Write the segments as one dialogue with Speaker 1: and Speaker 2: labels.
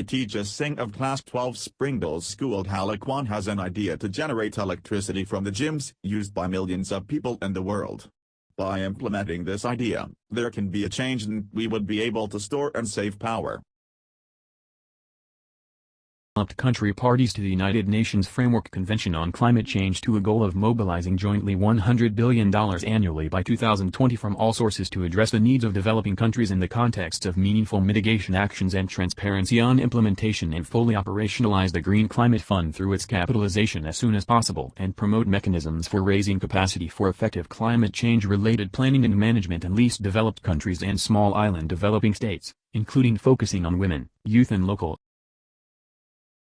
Speaker 1: TEJAS Singh of Class 12 Springdales School Haliquan has an idea to generate electricity from the gyms used by millions of people in the world. By implementing this idea, there can be a change and we would be able to store and save power.
Speaker 2: Country parties to the United Nations Framework Convention on Climate Change to a goal of mobilizing jointly $100 billion annually by 2020 from all sources to address the needs of developing countries in the context of meaningful mitigation actions and transparency on implementation, and fully operationalize the Green Climate Fund through its capitalization as soon as possible, and promote mechanisms for raising capacity for effective climate change-related planning and management in least developed countries and small island developing states, including focusing on women, youth and local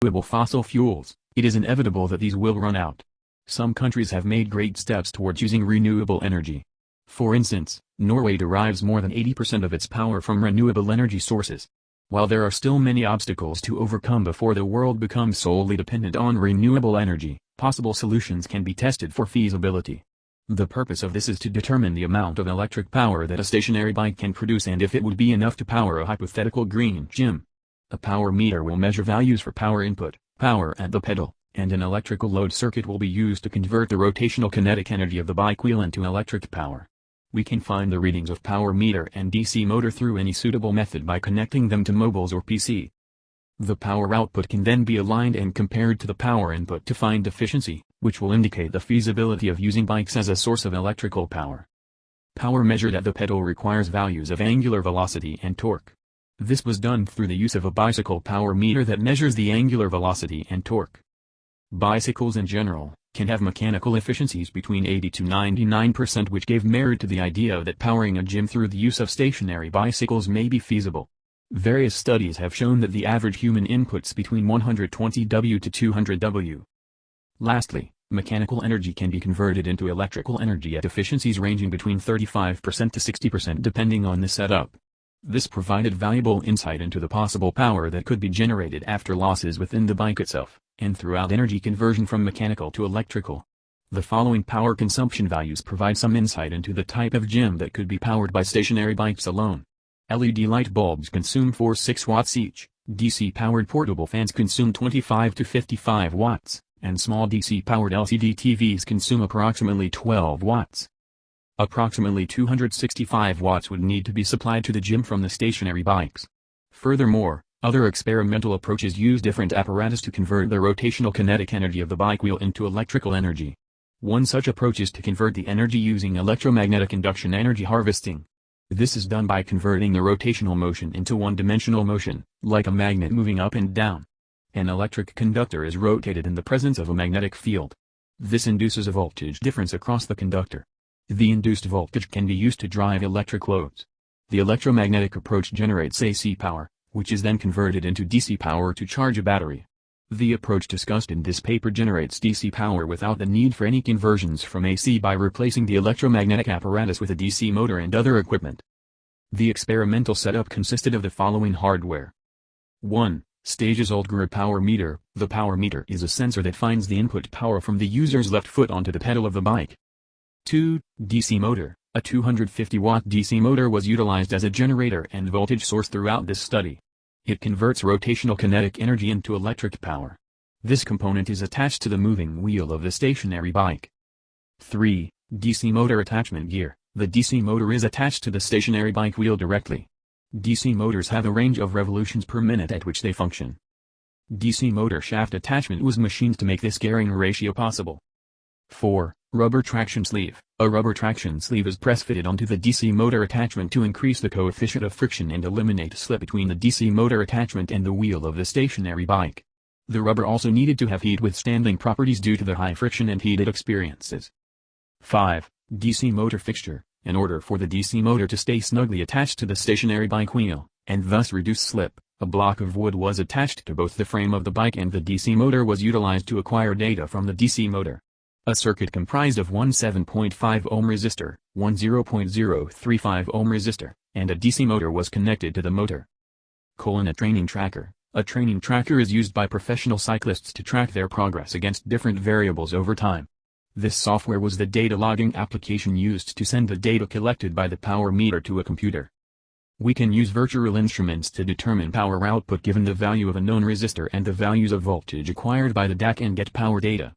Speaker 2: renewable fossil fuels. It is inevitable that these will run out. Some countries have made great steps towards using renewable energy. For instance, Norway derives more than 80% of its power from renewable energy sources. While there are still many obstacles to overcome before the world becomes solely dependent on renewable energy, possible solutions can be tested for feasibility. The purpose of this is to determine the amount of electric power that a stationary bike can produce and if it would be enough to power a hypothetical green gym. A power meter will measure values for power input, power at the pedal, and an electrical load circuit will be used to convert the rotational kinetic energy of the bike wheel into electric power. We can find the readings of power meter and DC motor through any suitable method by connecting them to mobiles or PC. The power output can then be aligned and compared to the power input to find efficiency, which will indicate the feasibility of using bikes as a source of electrical power. Power measured at the pedal requires values of angular velocity and torque. This was done through the use of a bicycle power meter that measures the angular velocity and torque. Bicycles in general can have mechanical efficiencies between 80 to 99%, which gave merit to the idea that powering a gym through the use of stationary bicycles may be feasible. Various studies have shown that the average human inputs between 120 W to 200 W. Lastly, mechanical energy can be converted into electrical energy at efficiencies ranging between 35% to 60% depending on the setup. This provided valuable insight into the possible power that could be generated after losses within the bike itself, and throughout energy conversion from mechanical to electrical. The following power consumption values provide some insight into the type of gym that could be powered by stationary bikes alone. LED light bulbs consume 4-6 watts each, DC-powered portable fans consume 25 to 55 watts, and small DC-powered LCD TVs consume approximately 12 watts. Approximately 265 watts would need to be supplied to the gym from the stationary bikes. Furthermore, other experimental approaches use different apparatus to convert the rotational kinetic energy of the bike wheel into electrical energy. One such approach is to convert the energy using electromagnetic induction energy harvesting. This is done by converting the rotational motion into one-dimensional motion, like a magnet moving up and down. An electric conductor is rotated in the presence of a magnetic field. This induces a voltage difference across the conductor. The induced voltage can be used to drive electric loads. The electromagnetic approach generates AC power, which is then converted into DC power to charge a battery. The approach discussed in this paper generates DC power without the need for any conversions from AC by replacing the electromagnetic apparatus with a DC motor and other equipment. The experimental setup consisted of the following hardware. 1. TEJAS SINGH power meter. The power meter is a sensor that finds the input power from the user's left foot onto the pedal of the bike. 2. DC motor. A 250-watt DC motor was utilized as a generator and voltage source throughout this study. It converts rotational kinetic energy into electric power. This component is attached to the moving wheel of the stationary bike. 3. DC motor attachment gear. The DC motor is attached to the stationary bike wheel directly. DC motors have a range of revolutions per minute at which they function. DC motor shaft attachment was machined to make this gearing ratio possible. 4. Rubber traction sleeve. A rubber traction sleeve is press-fitted onto the DC motor attachment to increase the coefficient of friction and eliminate slip between the DC motor attachment and the wheel of the stationary bike. The rubber also needed to have heat-withstanding properties due to the high friction and heated experiences. 5. DC motor fixture. In order for the DC motor to stay snugly attached to the stationary bike wheel, and thus reduce slip, a block of wood was attached to both the frame of the bike and the DC motor was utilized to acquire data from the DC motor. A circuit comprised of one 7.5 ohm resistor, one 0.035 ohm resistor, and a DC motor was connected to the motor. A training tracker. A training tracker is used by professional cyclists to track their progress against different variables over time. This software was the data logging application used to send the data collected by the power meter to a computer. We can use virtual instruments to determine power output given the value of a known resistor and the values of voltage acquired by the DAC and get power data.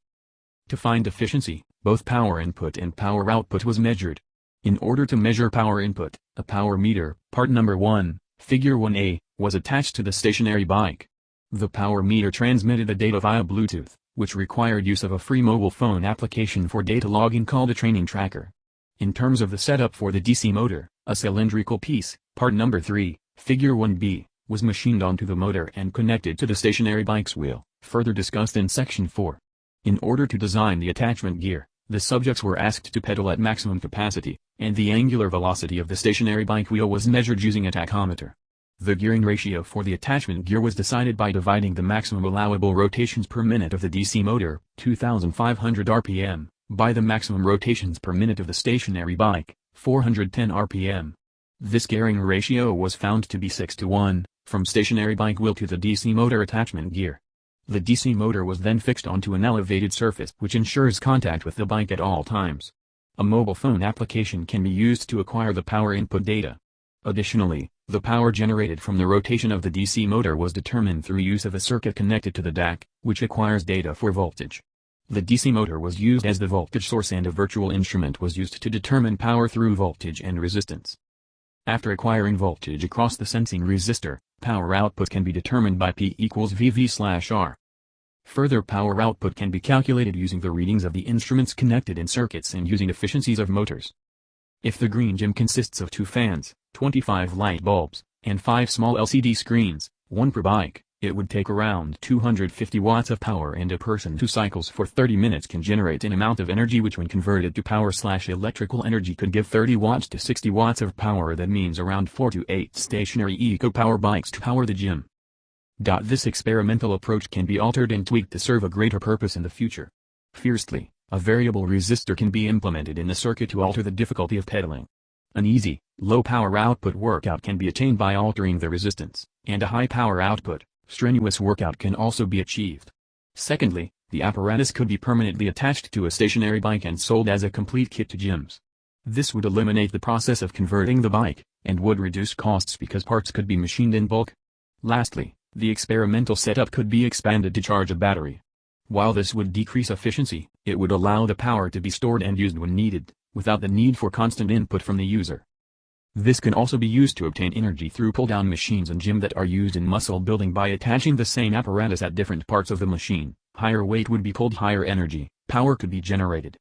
Speaker 2: To find efficiency, both power input and power output was measured. In order to measure power input, a power meter, part number 1, figure 1a, was attached to the stationary bike. The power meter transmitted the data via Bluetooth, which required use of a free mobile phone application for data logging called a training tracker. In terms of the setup for the DC motor, a cylindrical piece, part number 3, figure 1b, was machined onto the motor and connected to the stationary bike's wheel, further discussed in section 4. In order to design the attachment gear, the subjects were asked to pedal at maximum capacity, and the angular velocity of the stationary bike wheel was measured using a tachometer. The gearing ratio for the attachment gear was decided by dividing the maximum allowable rotations per minute of the DC motor, 2,500 rpm, by the maximum rotations per minute of the stationary bike, 410 rpm. This gearing ratio was found to be 6:1, from stationary bike wheel to the DC motor attachment gear. The DC motor was then fixed onto an elevated surface which ensures contact with the bike at all times. A mobile phone application can be used to acquire the power input data. Additionally, the power generated from the rotation of the DC motor was determined through use of a circuit connected to the DAC, which acquires data for voltage. The DC motor was used as the voltage source and a virtual instrument was used to determine power through voltage and resistance. After acquiring voltage across the sensing resistor, power output can be determined by P equals VV/R. Further power output can be calculated using the readings of the instruments connected in circuits and using efficiencies of motors. If the green gym consists of 2 fans, 25 light bulbs, and 5 small LCD screens, 1 per bike, it would take around 250 watts of power, and a person who cycles for 30 minutes can generate an amount of energy which when converted to power/electrical energy could give 30 watts to 60 watts of power. That means around 4 to 8 stationary eco-power bikes to power the gym. This experimental approach can be altered and tweaked to serve a greater purpose in the future. Firstly, a variable resistor can be implemented in the circuit to alter the difficulty of pedaling. An easy, low power output workout can be attained by altering the resistance, and a high power output, strenuous workout can also be achieved. Secondly, the apparatus could be permanently attached to a stationary bike and sold as a complete kit to gyms. This would eliminate the process of converting the bike, and would reduce costs because parts could be machined in bulk. Lastly, the experimental setup could be expanded to charge a battery. While this would decrease efficiency, it would allow the power to be stored and used when needed, without the need for constant input from the user. This can also be used to obtain energy through pull-down machines in gym that are used in muscle building by attaching the same apparatus at different parts of the machine. Higher weight would be pulled, higher energy, power could be generated.